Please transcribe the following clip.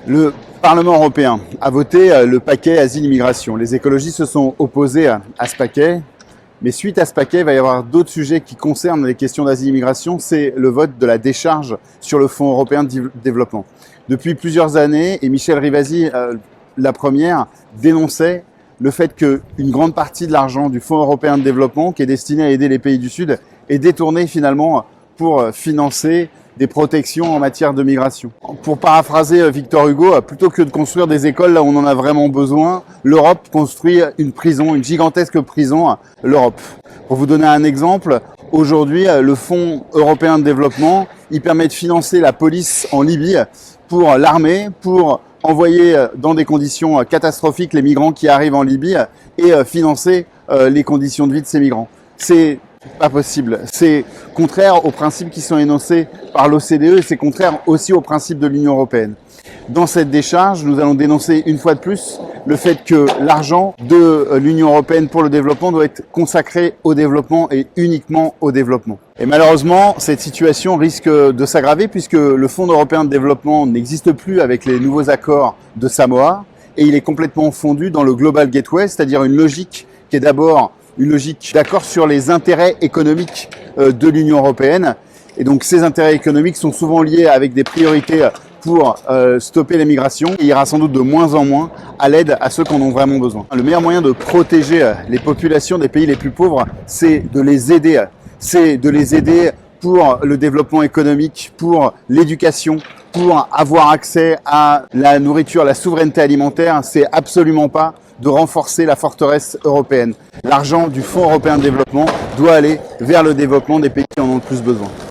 Le Parlement européen a voté le paquet asile-immigration. Les écologistes se sont opposés à ce paquet, mais suite à ce paquet, il va y avoir d'autres sujets qui concernent les questions d'asile-immigration. C'est le vote de la décharge sur le Fonds européen de développement. Depuis plusieurs années, et Michel Rivasi, la première, dénonçait le fait qu'une grande partie de l'argent du Fonds européen de développement, qui est destiné à aider les pays du Sud, est détourné finalement pour financer des protections en matière de migration. Pour paraphraser Victor Hugo, plutôt que de construire des écoles là où on en a vraiment besoin, l'Europe construit une prison, une gigantesque prison, l'Europe. Pour vous donner un exemple, aujourd'hui, le Fonds européen de développement, il permet de financer la police en Libye pour l'armée, pour envoyer dans des conditions catastrophiques les migrants qui arrivent en Libye et financer les conditions de vie de ces migrants. C'est pas possible. C'est contraire aux principes qui sont énoncés par l'OCDE et c'est contraire aussi aux principes de l'Union européenne. Dans cette décharge, nous allons dénoncer une fois de plus le fait que l'argent de l'Union européenne pour le développement doit être consacré au développement et uniquement au développement. Et malheureusement, cette situation risque de s'aggraver puisque le Fonds européen de développement n'existe plus avec les nouveaux accords de Samoa et il est complètement fondu dans le Global Gateway, c'est-à-dire une logique qui est d'abord une logique d'accord sur les intérêts économiques de l'Union européenne. Et donc ces intérêts économiques sont souvent liés avec des priorités pour stopper les migrations. Il ira sans doute de moins en moins à l'aide à ceux qui en ont vraiment besoin. Le meilleur moyen de protéger les populations des pays les plus pauvres, c'est de les aider. C'est de les aider pour le développement économique, pour l'éducation, pour avoir accès à la nourriture, la souveraineté alimentaire. C'est absolument pas de renforcer la forteresse européenne. L'argent du Fonds européen de développement doit aller vers le développement des pays qui en ont le plus besoin.